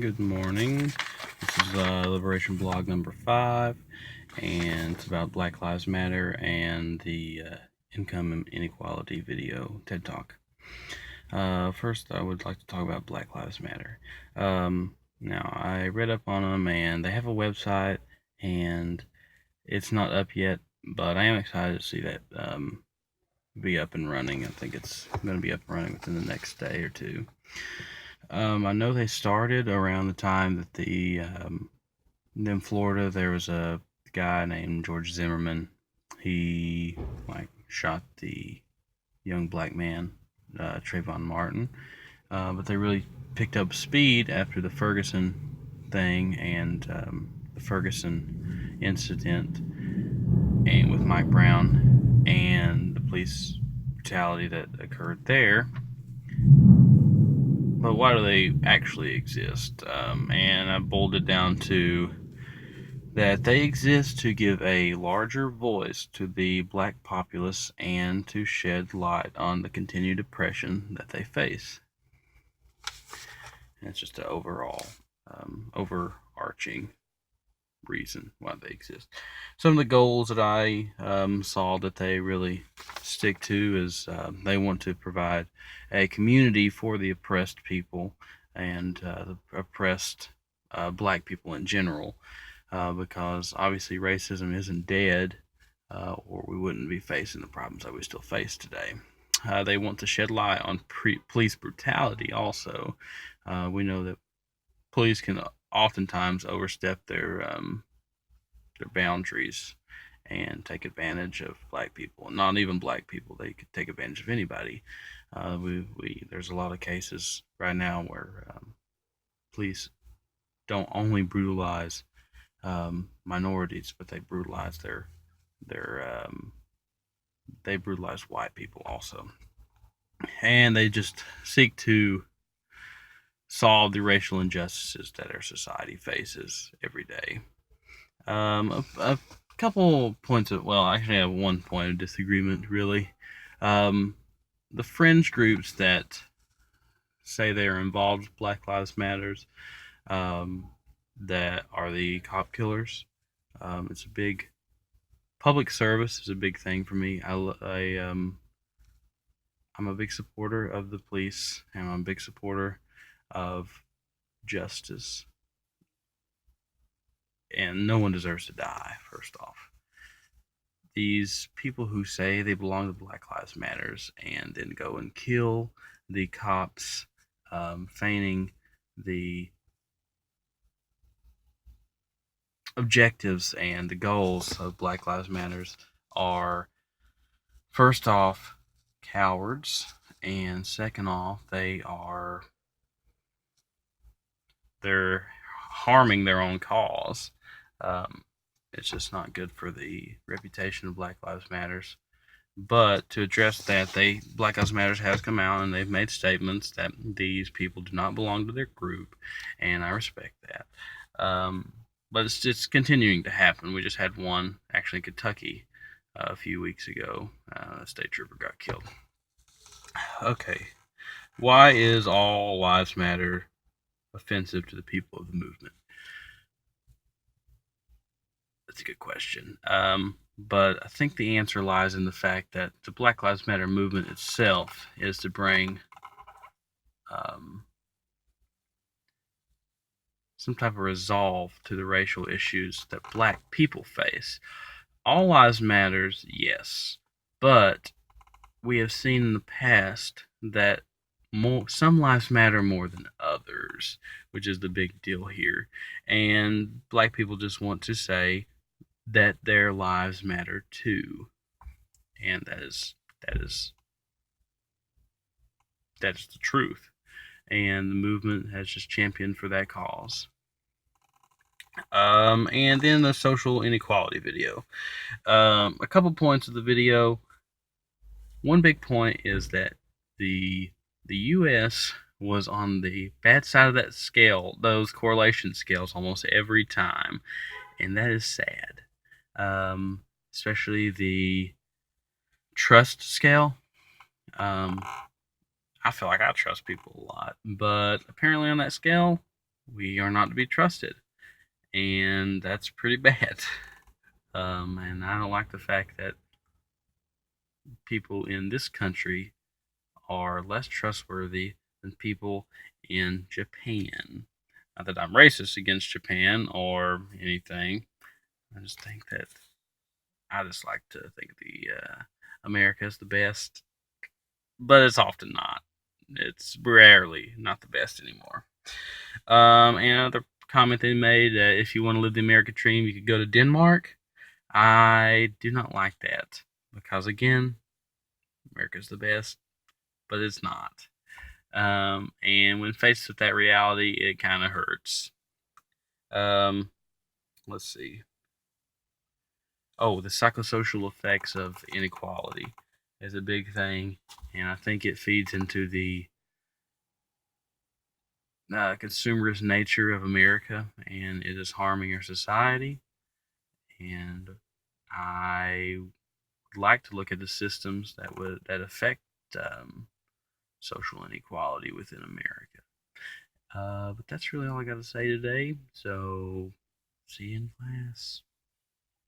Good morning. This is Liberation Blog number 5, and it's about Black Lives Matter and the income inequality video TED Talk. First, I would like to talk about Black Lives Matter. Now, I read up on them, and they have a website, and it's not up yet, but I am excited to see that be up and running. I think it's going to be up and running within the next day or two. I know they started around the time that in Florida there was a guy named George Zimmerman. He shot the young black man, Trayvon Martin. But they really picked up speed after the Ferguson thing and the Ferguson incident, and with Mike Brown and the police brutality that occurred there. But why do they actually exist? And I boiled it down to that they exist to give a larger voice to the black populace and to shed light on the continued oppression that they face. And it's just an overall, overarching reason why they exist. Some of the goals that I saw that they really stick to is they want to provide a community for the oppressed people and the oppressed black people in general, because obviously racism isn't dead, or we wouldn't be facing the problems that we still face today. They want to shed light on police brutality also. We know that police can oftentimes overstep their boundaries and take advantage of black people. Not even black people; they could take advantage of anybody. There's a lot of cases right now where police don't only brutalize minorities, but they brutalize their they brutalize white people also, and they just seek to solve the racial injustices that our society faces every day. A couple points of, well, actually, I have one point of disagreement, really. The fringe groups that say they are involved with Black Lives Matters, that are the cop killers. It's a big public service is a big thing for me. I'm a big supporter of the police, and I'm a big supporter of justice. And no one deserves to die, first off. These people who say they belong to Black Lives Matters and then go and kill the cops, feigning the objectives and the goals of Black Lives Matters, are, first off, cowards, and second off, they're harming their own cause. Um, it's just not good for the reputation of Black Lives Matters. But to address that, Black Lives Matters has come out and they've made statements that these people do not belong to their group, and I respect that. But it's just continuing to happen. We just had one actually in Kentucky a few weeks ago. A state trooper got killed. Okay, why is all lives matter offensive to the people of the movement? That's a good question. But I think the answer lies in the fact that the Black Lives Matter movement itself is to bring some type of resolve to the racial issues that black people face. All lives matters, yes, but we have seen in the past that some lives matter more than others, which is the big deal here. And black people just want to say that their lives matter too, and that is the truth. And the movement has just championed for that cause. And then the social inequality video. A couple points of the video. One big point is that the U.S. was on the bad side of that scale, those correlation scales, almost every time, and that is sad. Especially the trust scale. I feel like I trust people a lot, but apparently on that scale, we are not to be trusted, and that's pretty bad. And I don't like the fact that people in this country are less trustworthy than people in Japan. Not that I'm racist against Japan or anything. I just think that I just like to think the America is the best, but it's often not. It's rarely not the best anymore. And another comment they made: if you want to live the American dream, you could go to Denmark. I do not like that because again, America's the best, but it's not. And when faced with that reality, it kind of hurts. Um, let's see. Oh, the psychosocial effects of inequality is a big thing, and I think it feeds into the consumerist nature of America, and it is harming our society. And I would like to look at the systems that affect um, social inequality within America. But that's really all I got to say today. So, see you in class.